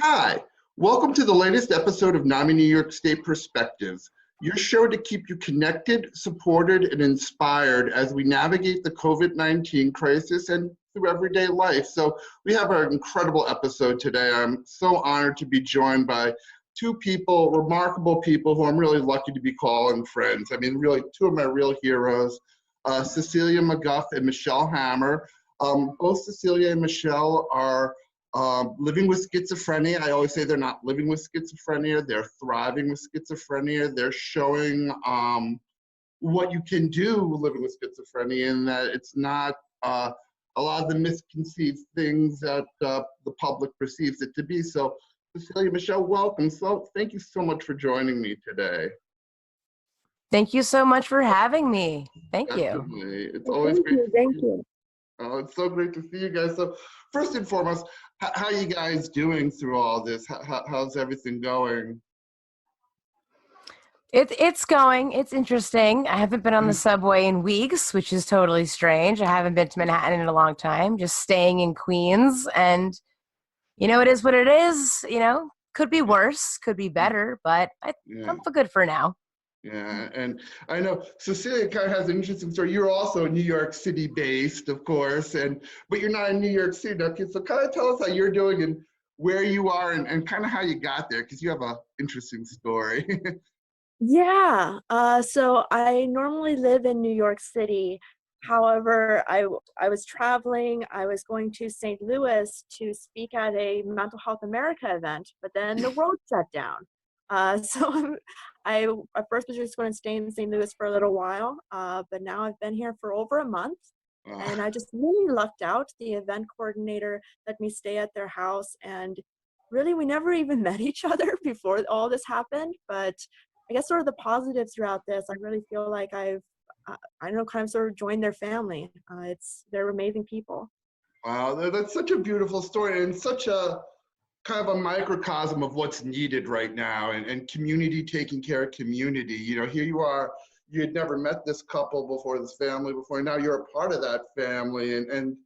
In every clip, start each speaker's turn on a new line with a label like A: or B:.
A: Hi, welcome to the latest episode of NAMI-New York State Perspectives, your show to keep you connected, supported, and inspired as we navigate the COVID-19 crisis and through everyday life. So we have an incredible episode today. I'm so honored to be joined by two people, remarkable people who I'm really lucky to be calling friends. I mean, really, two of my real heroes, Cecilia McGough and Michelle Hammer. Both Cecilia and Michelle are living with schizophrenia. I always say they're not living with schizophrenia, they're thriving with schizophrenia. They're showing what you can do living with schizophrenia, and that it's not a lot of the misconceived things that the public perceives it to be. So Cecilia, Michelle, welcome. So thank you so much for joining me today.
B: Thank you so much for having me. Thank you.
A: Definitely. It's always great.
C: Thank you.
A: Oh, it's so great to see you guys. So first and foremost, how are you guys doing through all this? How's everything going?
B: It's going. It's interesting. I haven't been on the subway in weeks, which is totally strange. I haven't been to Manhattan in a long time, just staying in Queens. And, it is what it is. Could be worse, could be better, but I'm for good for now.
A: Yeah, and I know Cecilia kind of has an interesting story. You're also New York City based, of course, but you're not in New York City. Okay, so kind of tell us how you're doing and where you are and kind of how you got there, because you have an interesting story.
C: Yeah. So I normally live in New York City. However, I was traveling. I was going to St. Louis to speak at a Mental Health America event, but then the world shut down. So I at first was just going to stay in St. Louis for a little while, but now I've been here for over a month. And I just really lucked out. The event coordinator let me stay at their house, and really we never even met each other before all this happened. But I guess sort of the positives throughout this, I really feel like I've kind of sort of joined their family. They're amazing people.
A: Wow, that's such a beautiful story and such a kind of a microcosm of what's needed right now, and community taking care of community. Here you are, you had never met this couple before, this family before, and now you're a part of that family. And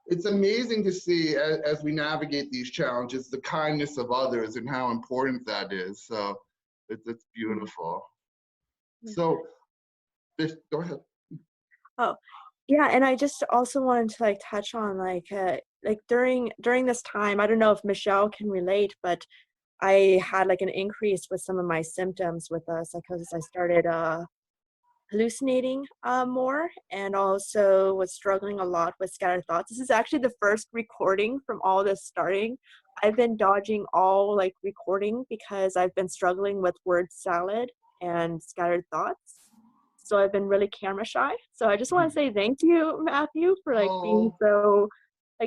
A: it's amazing to see as we navigate these challenges, the kindness of others and how important that is. So it's beautiful. So go ahead.
C: Oh, yeah, and I just also wanted to touch on during this time, I don't know if Michelle can relate, but I had an increase with some of my symptoms with psychosis. I started hallucinating more, and also was struggling a lot with scattered thoughts. This is actually the first recording from all this starting. I've been dodging all recording because I've been struggling with word salad and scattered thoughts. So I've been really camera shy. So I just want to say thank you, Matthew, for being so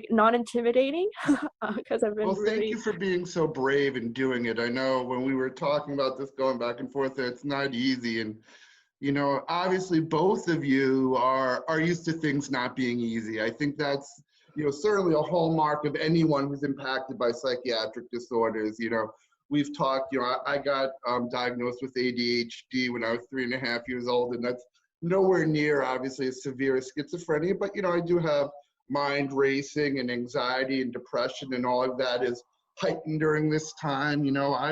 C: non-intimidating, because I've been really.
A: Thank you for being so brave and doing it. I know when we were talking about this, going back and forth, it's not easy. And obviously both of you are used to things not being easy. I think that's certainly a hallmark of anyone who's impacted by psychiatric disorders. We've talked, I got diagnosed with ADHD when I was 3.5 years old, and that's nowhere near, obviously, as severe as schizophrenia, but, I do have mind racing and anxiety and depression, and all of that is heightened during this time. I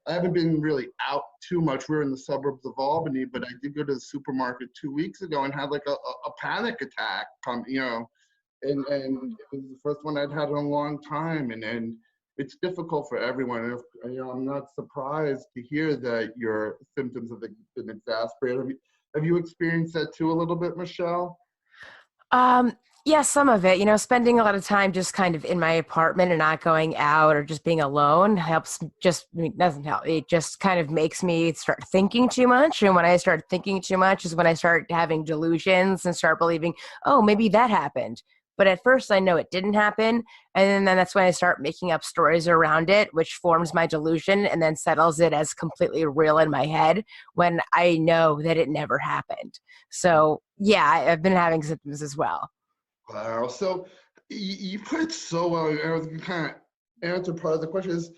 A: haven't been really out too much. We're in the suburbs of Albany, but I did go to the supermarket 2 weeks ago and had a panic attack come, and it was the first one I'd had in a long time, and it's difficult for everyone. I'm not surprised to hear that your symptoms have been exacerbated. Have you experienced that too a little bit, Michelle?
B: Yeah, some of it. Spending a lot of time just kind of in my apartment and not going out or just being alone doesn't help. It just kind of makes me start thinking too much. And when I start thinking too much is when I start having delusions and start believing, oh, maybe that happened. But at first I know it didn't happen. And then that's when I start making up stories around it, which forms my delusion and then settles it as completely real in my head when I know that it never happened. So yeah, I've been having symptoms as well.
A: Wow. So you put it so well. I was going to kind of answer part of the question is,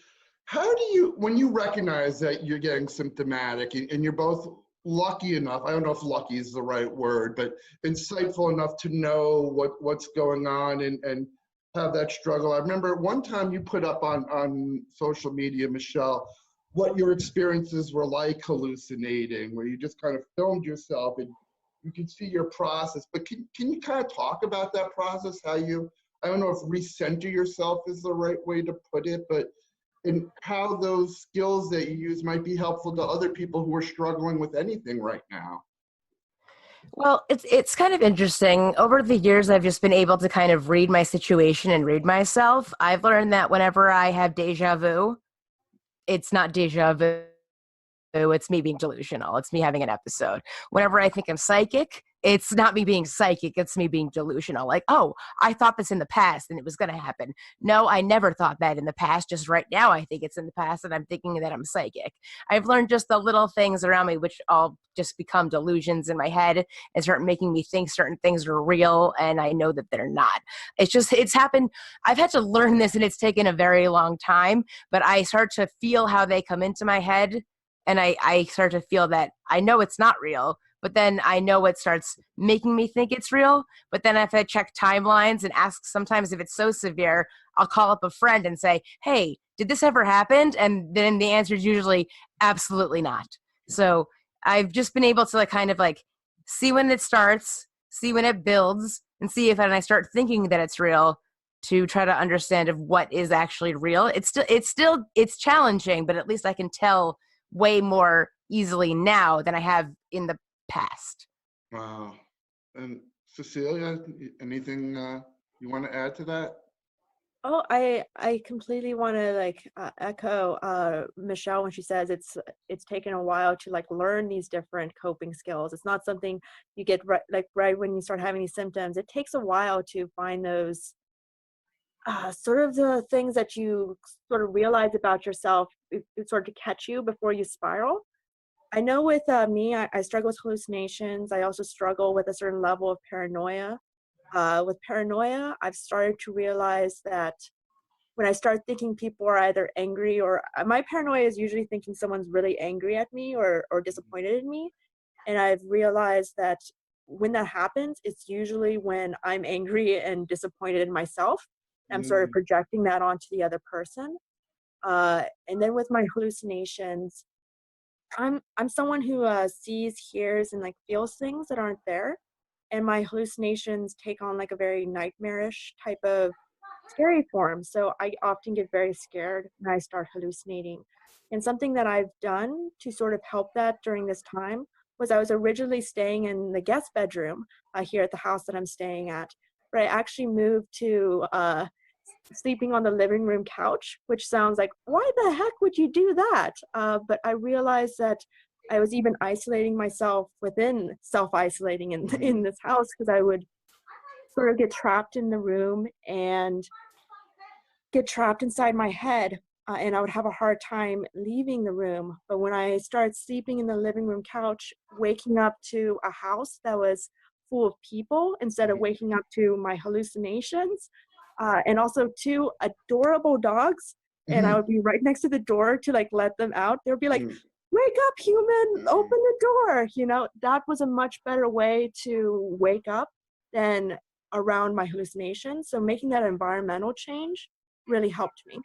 A: how do you, when you recognize that you're getting symptomatic and you're both lucky enough, I don't know if lucky is the right word, but insightful enough to know what's going on and have that struggle. I remember one time you put up on social media, Michelle, what your experiences were like hallucinating, where you just kind of filmed yourself and you could see your process. But can you kind of talk about that process, how you, I don't know if recenter yourself is the right way to put it, but and how those skills that you use might be helpful to other people who are struggling with anything right now.
B: Well, it's kind of interesting. Over the years, I've just been able to kind of read my situation and read myself. I've learned that whenever I have deja vu, it's not deja vu. It's me being delusional. It's me having an episode. Whenever I think I'm psychic, it's not me being psychic. It's me being delusional. Like, oh, I thought this in the past and it was going to happen. No, I never thought that in the past. Just right now, I think it's in the past and I'm thinking that I'm psychic. I've learned just the little things around me, which all just become delusions in my head and start making me think certain things are real. And I know that they're not. It's happened. I've had to learn this and it's taken a very long time, but I start to feel how they come into my head. And I start to feel that I know it's not real, but then I know it starts making me think it's real. But then if I check timelines and ask sometimes if it's so severe, I'll call up a friend and say, hey, did this ever happen? And then the answer is usually absolutely not. So I've just been able to kind of see when it starts, see when it builds, and see if I start thinking that it's real to try to understand of what is actually real. It's challenging, but at least I can tell way more easily now than I have in the past.
A: Wow. And Cecilia, anything you want to add to that?
C: Oh, I completely want to echo Michelle when she says it's taken a while to learn these different coping skills. It's not something you get right when you start having these symptoms. It takes a while to find those sort of the things that you sort of realize about yourself, it sort of catch you before you spiral. I know with me, I struggle with hallucinations. I also struggle with a certain level of paranoia. With paranoia, I've started to realize that when I start thinking people are either angry or my paranoia is usually thinking someone's really angry at me or disappointed in me. And I've realized that when that happens, it's usually when I'm angry and disappointed in myself. I'm sort of projecting that onto the other person. And then with my hallucinations, I'm someone who sees, hears, and feels things that aren't there. And my hallucinations take on a very nightmarish type of scary form. So I often get very scared when I start hallucinating. And something that I've done to sort of help that during this time was I was originally staying in the guest bedroom here at the house that I'm staying at. But I actually moved to sleeping on the living room couch, which sounds like, why the heck would you do that? But I realized that I was even isolating myself within self-isolating in this house because I would sort of get trapped in the room and get trapped inside my head. And I would have a hard time leaving the room. But when I started sleeping in the living room couch, waking up to a house that was full of people instead of waking up to my hallucinations, and also two adorable dogs, and I would be right next to the door to let them out. They would be like, wake up, human, open the door. That was a much better way to wake up than around my hallucinations. So making that environmental change really helped me.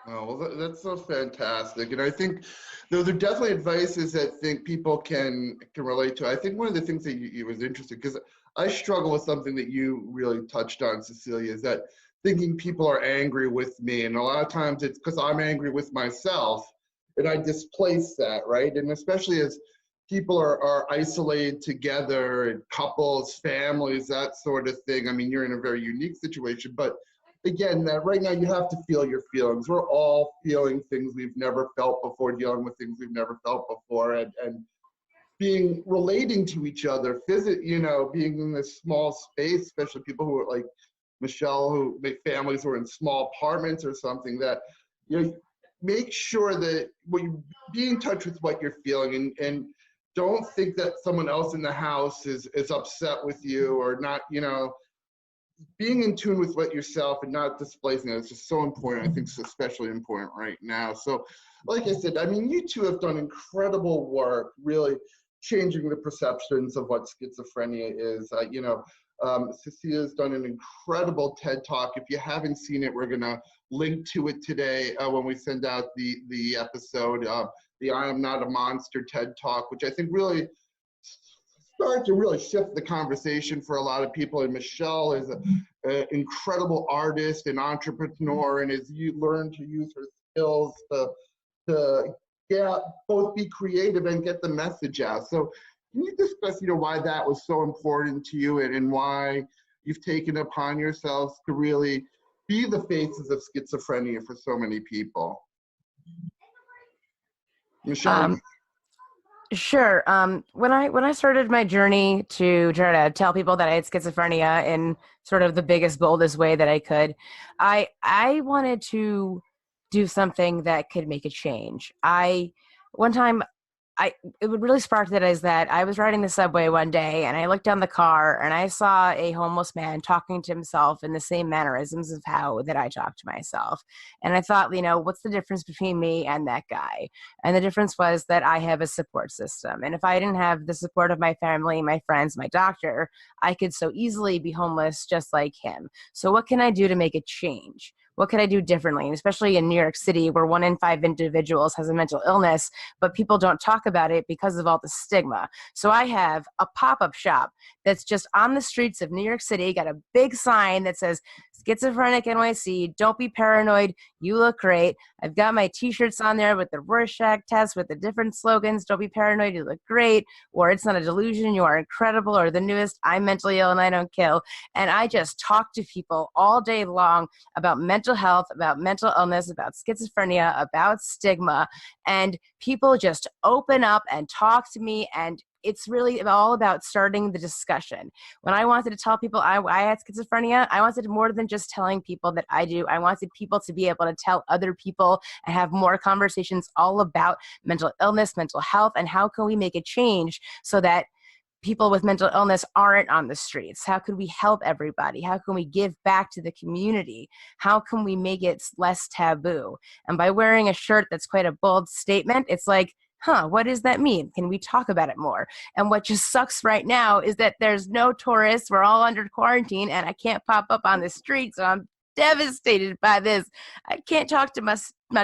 A: Oh, well, that's so fantastic. And I think those are definitely advices that I think people can relate to. I think one of the things that you was interesting, because I struggle with something that you really touched on, Cecilia, is that thinking people are angry with me. And a lot of times it's because I'm angry with myself and I displace that, right? And especially as people are isolated together, and couples, families, that sort of thing. I mean, you're in a very unique situation, but again, that right now you have to feel your feelings. We're all feeling things we've never felt before, dealing with things we've never felt before, and relating to each other, being in this small space, especially people who are like Michelle, who make families who are in small apartments or something, that make sure that when you be in touch with what you're feeling, and don't think that someone else in the house is upset with you or not, being in tune with what yourself and not displacing it is just so important. I think it's especially important right now. So like I said, I mean, you two have done incredible work really changing the perceptions of what schizophrenia is. Cecilia's done an incredible TED Talk. If you haven't seen it, we're going to link to it today when we send out the episode, the I Am Not a Monster TED Talk, which I think really started to really shift the conversation for a lot of people. And Michelle is an incredible artist and entrepreneur, and has learned to use her skills to both be creative and get the message out. So can you discuss, why that was so important to you, and why you've taken upon yourselves to really be the faces of schizophrenia for so many people? Michelle?
B: Sure. When I started my journey to try to tell people that I had schizophrenia in sort of the biggest, boldest way that I could, I wanted to do something that could make a change. One time, it would really spark that is that I was riding the subway one day and I looked down the car and I saw a homeless man talking to himself in the same mannerisms of how that I talk to myself. And I thought, what's the difference between me and that guy? And the difference was that I have a support system. And if I didn't have the support of my family, my friends, my doctor, I could so easily be homeless just like him. So what can I do to make a change? What could I do differently? And especially in New York City, where 1 in 5 individuals has a mental illness, but people don't talk about it because of all the stigma. So I have a pop-up shop that's just on the streets of New York City, got a big sign that says, Schizophrenic NYC, don't be paranoid, you look great. I've got my t-shirts on there with the Rorschach test with the different slogans, don't be paranoid, you look great, or it's not a delusion, you are incredible, or the newest, I'm mentally ill and I don't kill. And I just talk to people all day long about mental health, about mental illness, about schizophrenia, about stigma, and people just open up and talk to me, and it's really all about starting the discussion. When I wanted to tell people I had schizophrenia, I wanted more than just telling people that I do. I wanted people to be able to tell other people and have more conversations all about mental illness, mental health, and how can we make a change so that people with mental illness aren't on the streets? How can we help everybody? How can we give back to the community? How can we make it less taboo? And by wearing a shirt that's quite a bold statement, it's like, what does that mean? Can we talk about it more? And what just sucks right now is that there's no tourists. We're all under quarantine and I can't pop up on the street. So I'm devastated by this. I can't talk to my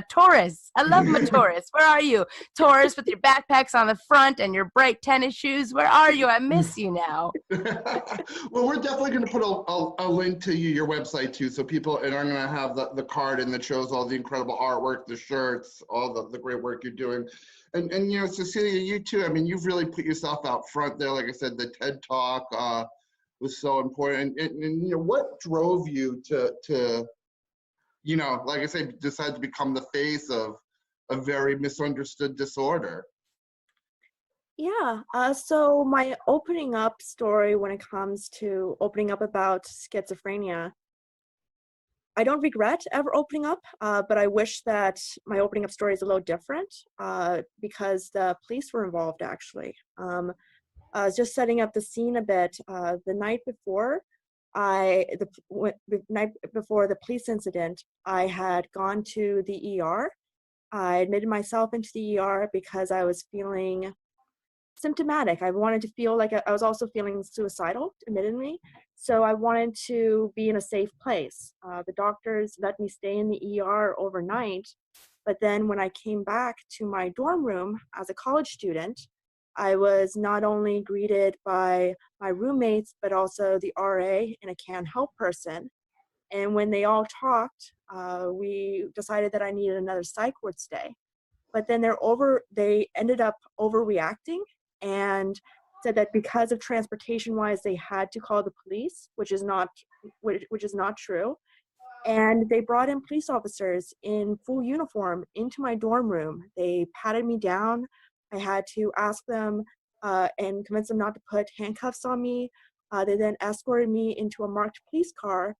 B: tourists. I love my tourists. Where are you? Tourists with your backpacks on the front and your bright tennis shoes. Where are you? I miss you now.
A: Well, we're definitely going to put a link to your website too, so people, and I'm going to have the card and that shows all the incredible artwork, the shirts, all the great work you're doing. And Cecilia, you too, I mean, you've really put yourself out front there. Like I said, the TED Talk was so important. And what drove you to like I said, decide to become the face of a very misunderstood disorder?
C: Yeah, so my opening up story when it comes to opening up about schizophrenia, I don't regret ever opening up, but I wish that my opening up story is a little different because the police were involved actually. Just setting up the scene a bit, the night before, the night before the police incident, I had gone to the ER. I admitted myself into the ER because I was feeling symptomatic. I wanted to feel like I was also feeling suicidal, admittedly. So I wanted to be in a safe place. The doctors let me stay in the ER overnight. But then when I came back to my dorm room as a college student, I was not only greeted by my roommates, but also the RA and a can help person. And when they all talked, we decided that I needed another psych ward stay. But then they ended up overreacting and said that because of transportation wise, they had to call the police, which is not true. And they brought in police officers in full uniform into my dorm room. They patted me down. I had to ask them and convince them not to put handcuffs on me. They then escorted me into a marked police car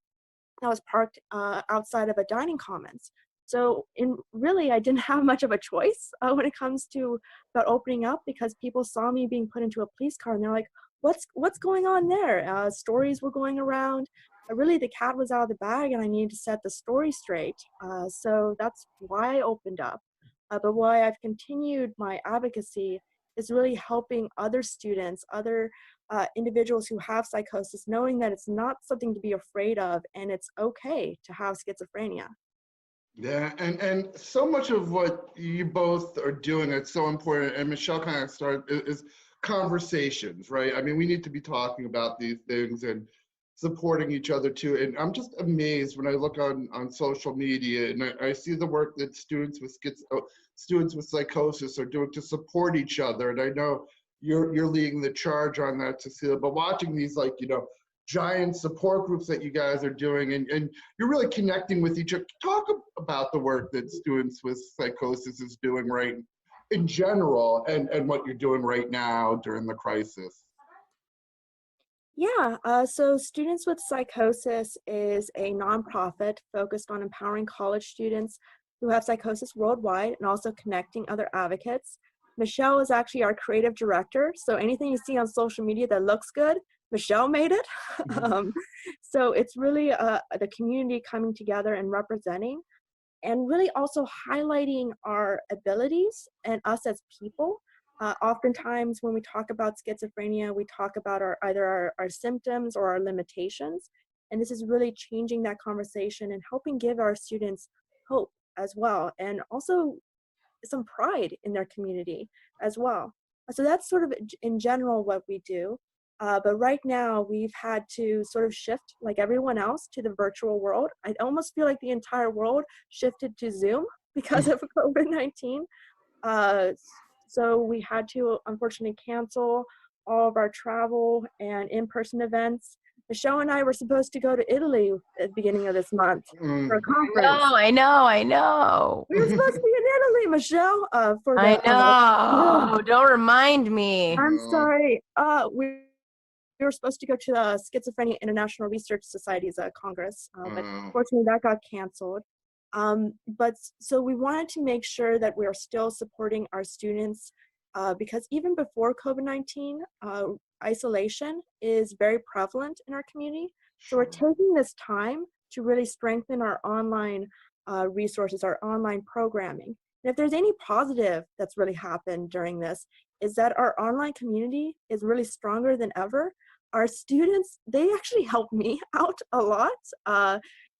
C: that was parked outside of a dining commons. So really, I didn't have much of a choice when it comes to about opening up, because people saw me being put into a police car and they're like, what's going on there? Stories were going around. Really, the cat was out of the bag and I needed to set the story straight. So that's why I opened up. But why I've continued my advocacy is really helping other students, other individuals who have psychosis, knowing that it's not something to be afraid of and it's okay to have schizophrenia.
A: Yeah, and so much of what you both are doing, it's so important, and Michelle kind of started, is conversations, right? I mean, we need to be talking about these things and supporting each other too. And I'm just amazed when I look on social media and I see the work that students with psychosis are doing to support each other. And I know you're leading the charge on that, Cecilia, but watching these, like, giant support groups that you guys are doing, and you're really connecting with each other. Talk about the work that students with psychosis is doing right in general, and what you're doing right now during the crisis.
C: Yeah, so Students with Psychosis is a nonprofit focused on empowering college students who have psychosis worldwide and also connecting other advocates. Michelle is actually our creative director, so anything you see on social media that looks good, Michelle made it. So it's really the community coming together and representing, and really also highlighting our abilities and us as people. Oftentimes when we talk about schizophrenia, we talk about either our symptoms or our limitations. And this is really changing that conversation and helping give our students hope as well, and also some pride in their community as well. So that's sort of in general what we do. But right now we've had to sort of shift, like everyone else, to the virtual world. I almost feel like the entire world shifted to Zoom because of COVID-19. So we had to unfortunately cancel all of our travel and in-person events. Michelle and I were supposed to go to Italy at the beginning of this month for a conference.
B: I know.
C: We were supposed to be in Italy, Michelle, for the.
B: I know. Don't remind me.
C: I'm sorry. We were supposed to go to the Schizophrenia International Research Society's Congress, but unfortunately that got canceled. But so we wanted to make sure that we are still supporting our students because even before COVID-19, isolation is very prevalent in our community. So we're taking this time to really strengthen our online resources, our online programming. And if there's any positive that's really happened during this, is that our online community is really stronger than ever. Our students, they actually help me out a lot.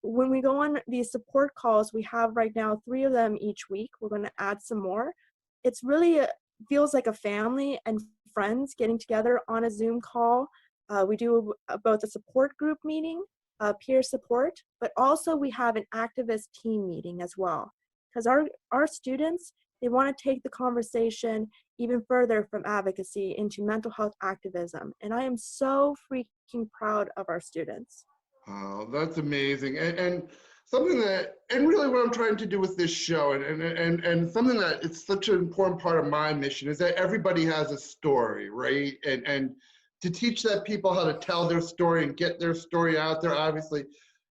C: When we go on these support calls, we have right now 3 of them each week. We're going to add some more. It's really feels like a family and friends getting together on a Zoom call. We do both a support group meeting, peer support, but also we have an activist team meeting as well. Because our students, they want to take the conversation even further from advocacy into mental health activism. And I am so freaking proud of our students.
A: Oh, that's amazing. And something that, and really what I'm trying to do with this show, and something that it's such an important part of my mission, is that everybody has a story, right? And to teach that people how to tell their story and get their story out there. Obviously,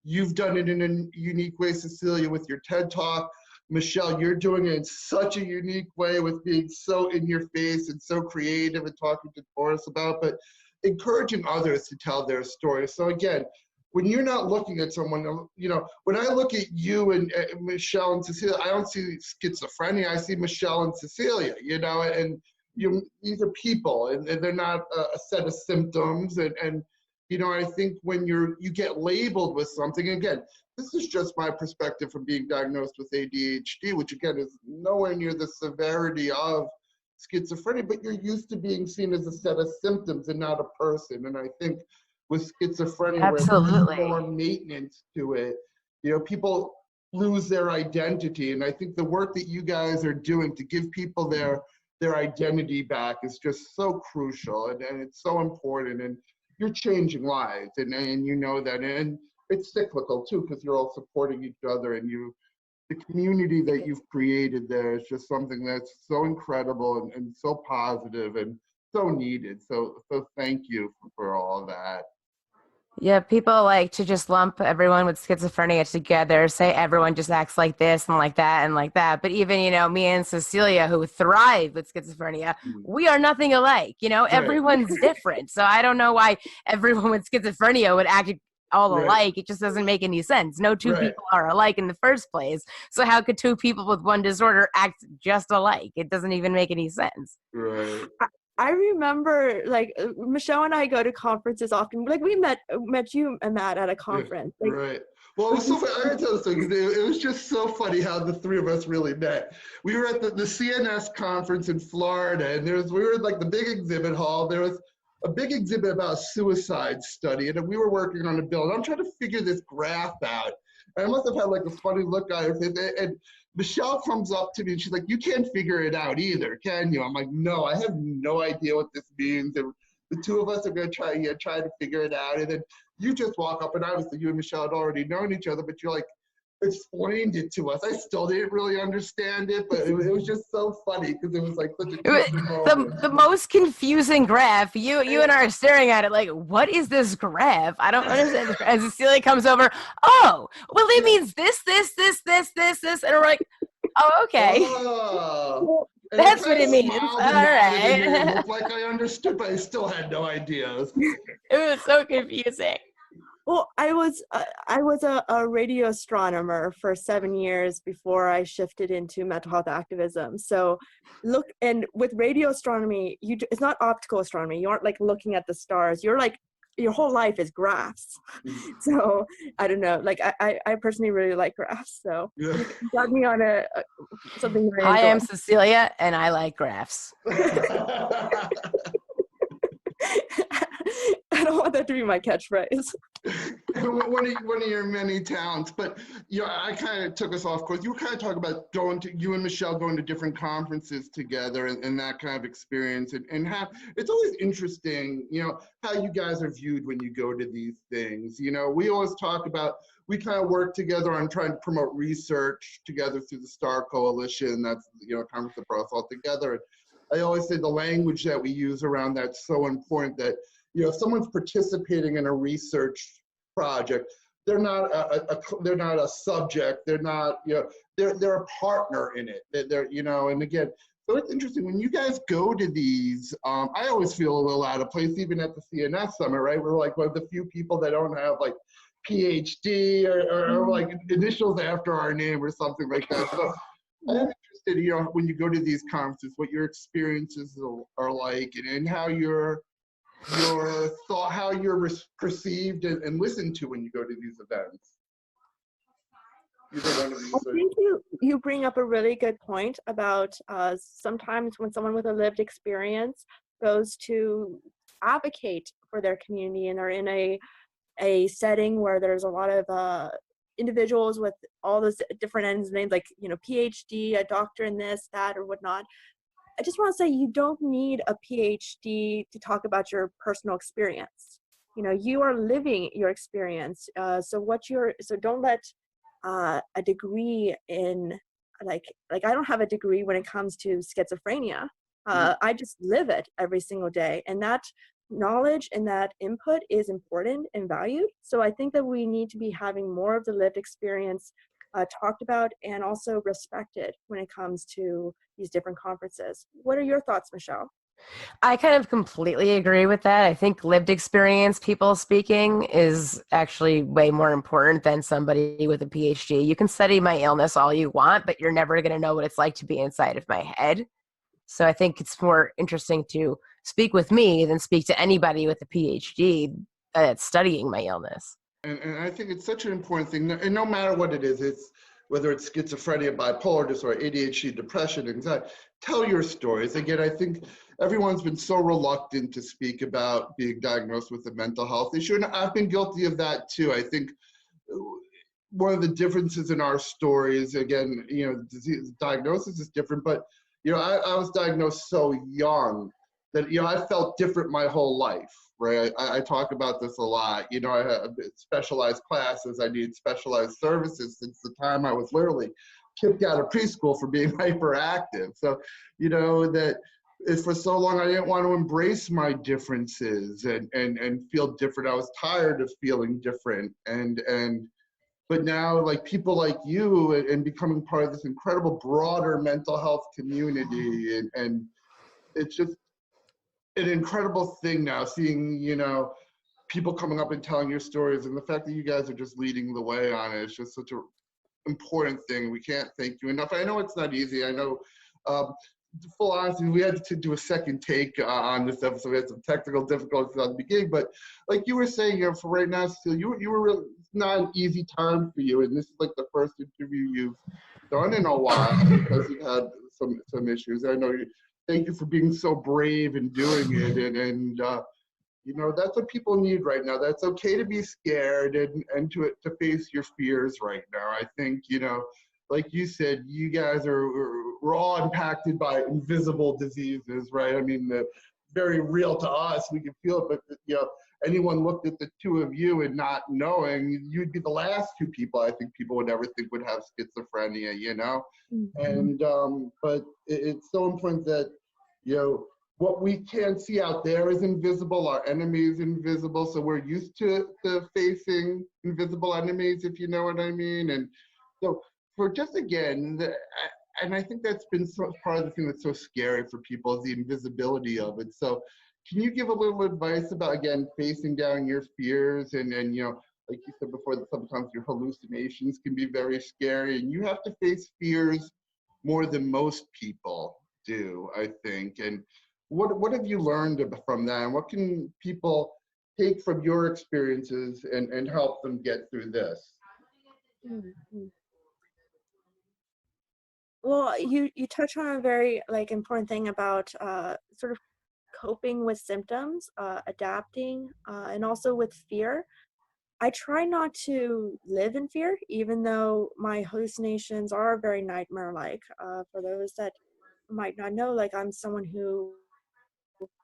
A: you've done it in a unique way, Cecilia, with your TED Talk. Michelle, you're doing it in such a unique way with being so in your face and so creative and talking to Taurus about, but encouraging others to tell their story. So again, when you're not looking at someone, when I look at you and Michelle and Cecilia, I don't see schizophrenia. I see Michelle and Cecilia, and these are people, and they're not a set of symptoms. And I think when you get labeled with something, again, this is just my perspective from being diagnosed with ADHD, which again is nowhere near the severity of schizophrenia, but you're used to being seen as a set of symptoms and not a person. And I think with schizophrenia,
B: Absolutely,
A: where there's more maintenance to it, people lose their identity. And I think the work that you guys are doing to give people their identity back is just so crucial, and it's so important, and you're changing lives, and you know that, and it's cyclical too, because you're all supporting each other, and the community that you've created there is just something that's so incredible and so positive and so needed. So thank you for all of that.
B: Yeah, people like to just lump everyone with schizophrenia together, say everyone just acts like this and like that and like that. But even, me and Cecilia, who thrive with schizophrenia, we are nothing alike. Everyone's different. So I don't know why everyone with schizophrenia would act all
A: Right.
B: alike. It just doesn't make any sense. No two
A: Right.
B: people are alike in the first place. So how could two people with one disorder act just alike? It doesn't even make any sense.
A: Right.
C: I remember, like, Michelle and I go to conferences often. Like, we met you and Matt at a conference. Like,
A: right. Well, it was so funny. I gotta tell this story because it was just so funny how the three of us really met. We were at the CNS conference in Florida, and we were in like the big exhibit hall. There was a big exhibit about a suicide study, and we were working on a bill. And I'm trying to figure this graph out. And I must have had like a funny look on her face. And Michelle comes up to me and she's like, "You can't figure it out either, can you?" I'm like, "No, I have no idea what this means." And the two of us are going to try to figure it out. And then you just walk up, and obviously you and Michelle had already known each other, but you're like, explained it to us. I still didn't really understand it, but it was just so funny because it was like such a
B: the most confusing graph. You and I are staring at it like, what is this graph? I don't understand this graph. And Cecilia comes over, oh, well, it means this, and we're like, oh, okay.
A: Oh.
B: That's what it means. All right.
A: It looked like I understood, but I still had no idea.
B: It was so confusing.
C: Well, I was a radio astronomer for 7 years before I shifted into mental health activism. So and with radio astronomy, it's not optical astronomy. You aren't like looking at the stars. You're like, your whole life is graphs. So I don't know, like I personally really like graphs. So you got me on something very
B: Hi, I'm Cecilia, and I like graphs.
C: I don't want that to be my catchphrase.
A: one of your many talents, but I kind of took us off course. You were kind of talking about you and Michelle going to different conferences together and that kind of experience, and how it's always interesting, how you guys are viewed when you go to these things. We always talk about, we kind of work together on trying to promote research together through the STAR Coalition. That's a conference that brought us all together. And I always say the language that we use around that's so important, that if someone's participating in a research project, they're not a subject. They're not, they're a partner in it. They're and again, so it's interesting when you guys go to these. I always feel a little out of place, even at the CNS summit, right? We're like one of the few people that don't have like PhD or like initials after our name or something like that. So I'm interested, when you go to these conferences, what your experiences are like, and how your thought, how you're perceived and listened to when you go to these events.
C: I think you bring up a really good point about sometimes when someone with a lived experience goes to advocate for their community and they're in a setting where there's a lot of individuals with all those different ends names, like PhD, a doctor in this, that, or whatnot. I just want to say, you don't need a PhD to talk about your personal experience. You are living your experience. So don't let a degree in like I don't have a degree when it comes to schizophrenia. I just live it every single day, and that knowledge and that input is important and valued. So I think that we need to be having more of the lived experience talked about and also respected when it comes to these different conferences. What are your thoughts, Michelle?
B: I kind of completely agree with that. I think lived experience, people speaking, is actually way more important than somebody with a PhD. You can study my illness all you want, but you're never going to know what it's like to be inside of my head. So I think it's more interesting to speak with me than speak to anybody with a PhD that's studying my illness.
A: And I think it's such an important thing, and no matter what it is, whether it's schizophrenia, bipolar disorder, ADHD, depression, anxiety, tell your stories. Again, I think everyone's been so reluctant to speak about being diagnosed with a mental health issue, and I've been guilty of that too. I think one of the differences in our stories, again, diagnosis is different, but I was diagnosed so young that I felt different my whole life. Right, I talk about this a lot. I had specialized classes. I needed specialized services since the time I was literally kicked out of preschool for being hyperactive. So, that for so long I didn't want to embrace my differences and feel different. I was tired of feeling different. But now, like people like you and becoming part of this incredible broader mental health community, and it's just an incredible thing now, seeing people coming up and telling your stories, and the fact that you guys are just leading the way on it is just such a important thing. We can't thank you enough. I know it's not easy. I know, full honesty, we had to do a second take on this episode. We had some technical difficulties at the beginning, but like you were saying, for right now, still, you were really, it's not an easy time for you, and this is like the first interview you've done in a while because you've had some issues. I know you. Thank you for being so brave and doing it, and that's what people need right now. That's okay to be scared and to face your fears right now. I think, like you said, you guys we're all impacted by invisible diseases, right? I mean, very real to us. We can feel it, but anyone looked at the two of you and not knowing, you'd be the last two people I think people would ever think would have schizophrenia,
C: Mm-hmm.
A: And but it's so important that what we can't see out there is invisible. Our enemy is invisible, so we're used to facing invisible enemies, if you know what I mean. And so, for just again, and I think that's been part of the thing that's so scary for people is the invisibility of it. So, can you give a little advice about again facing down your fears and like you said before, that sometimes your hallucinations can be very scary, and you have to face fears more than most people do, I think. And what have you learned from that, and what can people take from your experiences and help them get through this?
C: Mm-hmm. Well, you touch on a very important thing about sort of coping with symptoms, adapting, and also with fear. I try not to live in fear, even though my hallucinations are very nightmare-like. For those that might not know, I'm someone who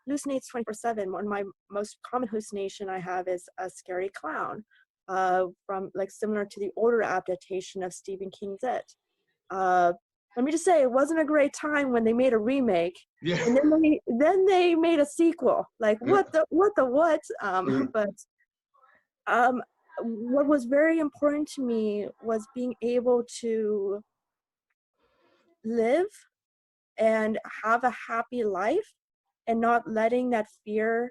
C: hallucinates 24/7. One of my most common hallucination I have is a scary clown, from similar to the older adaptation of Stephen King's It. Let me just say, it wasn't a great time when they made a remake,
A: Yeah.
C: and then they made a sequel. What? But what was very important to me was being able to live and have a happy life, and not letting that fear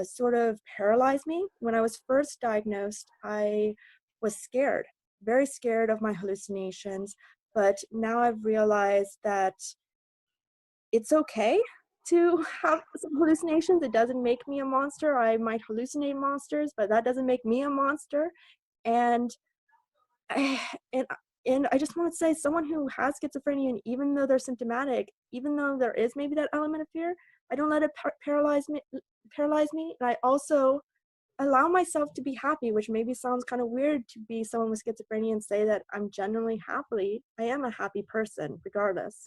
C: sort of paralyze me. When I was first diagnosed, I was scared, very scared of my hallucinations. But now I've realized that it's okay to have some hallucinations. It doesn't make me a monster. I might hallucinate monsters, but that doesn't make me a monster. And and and I just want to say, someone who has schizophrenia, and even though they're symptomatic, even though there is maybe that element of fear, I don't let it paralyze me. And I also allow myself to be happy, which maybe sounds kind of weird to be someone with schizophrenia and say that I'm genuinely happy. I am a happy person, regardless.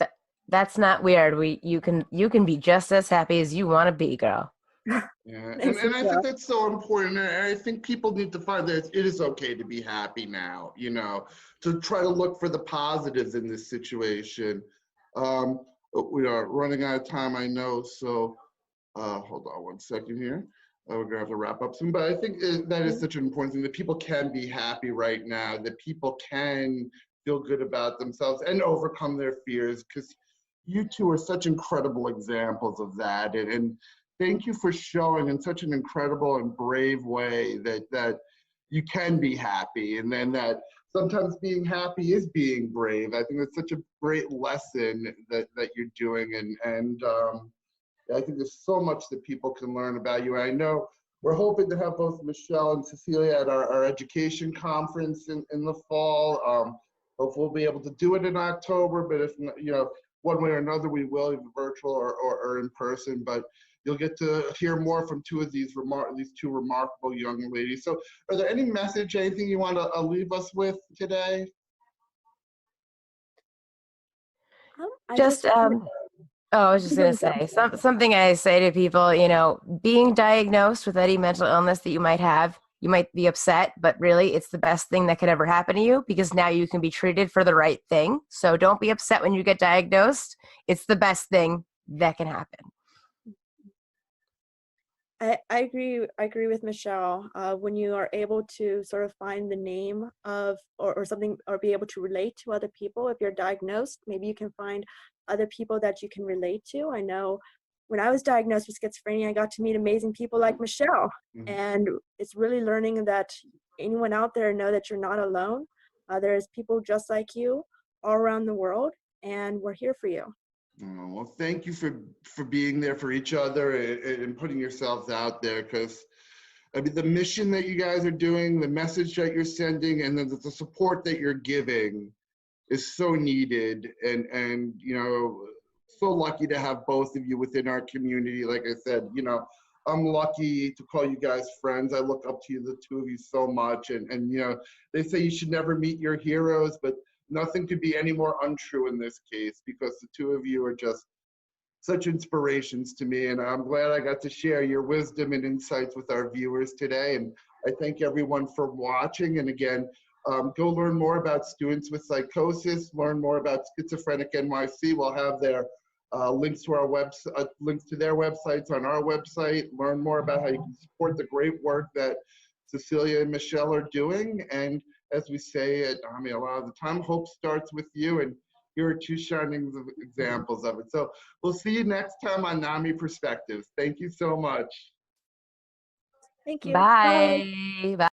B: That's not weird. You can be just as happy as you want to be, girl.
A: Yeah, and I think that's so important. And I think people need to find that it is okay to be happy now, to try to look for the positives in this situation. We are running out of time, I know, so hold on one second here. We're gonna have to wrap up soon, but I think that is such an important thing, that people can be happy right now, that people can feel good about themselves and overcome their fears, because you two are such incredible examples of that. And thank you for showing in such an incredible and brave way that you can be happy, and then that sometimes being happy is being brave. I think that's such a great lesson that you're doing, and I think there's so much that people can learn about you. I know we're hoping to have both Michelle and Cecilia at our education conference in the fall. Hopefully we'll be able to do it in October, but if one way or another, we will, either virtual or in person. But you'll get to hear more from two of these two remarkable young ladies. So, are there any message, anything you want to leave us with today?
B: I was just going to say something I say to people, being diagnosed with any mental illness that you might have, you might be upset, but really it's the best thing that could ever happen to you, because now you can be treated for the right thing. So don't be upset when you get diagnosed. It's the best thing that can happen.
C: I agree with Michelle. When you are able to sort of find the name of or something, or be able to relate to other people, if you're diagnosed, maybe you can find other people that you can relate to. I know when I was diagnosed with schizophrenia, I got to meet amazing people like Michelle.
A: Mhm.
C: And it's really learning that anyone out there know that you're not alone. There's people just like you all around the world, and we're here for you.
A: Oh, well, thank you for being there for each other and putting yourselves out there, because I mean, the mission that you guys are doing, the message that you're sending, and then the support that you're giving is so needed. And you know, so lucky to have both of you within our community. Like I said, you know, I'm lucky to call you guys friends. I look up to you, the two of you, so much. And you know, they say you should never meet your heroes, but nothing could be any more untrue in this case, because the two of you are just such inspirations to me, and I'm glad I got to share your wisdom and insights with our viewers today. And I thank everyone for watching. And again, go learn more about Students with Psychosis, learn more about Schizophrenic NYC. We'll have their links to our website, links to their websites on our website. Learn more about how you can support the great work that Cecilia and Michelle are doing. And as we say at NAMI a lot of the time, hope starts with you. And here are two shining examples of it. So we'll see you next time on NAMI Perspectives. Thank you so much.
C: Thank you.
B: Bye. Bye.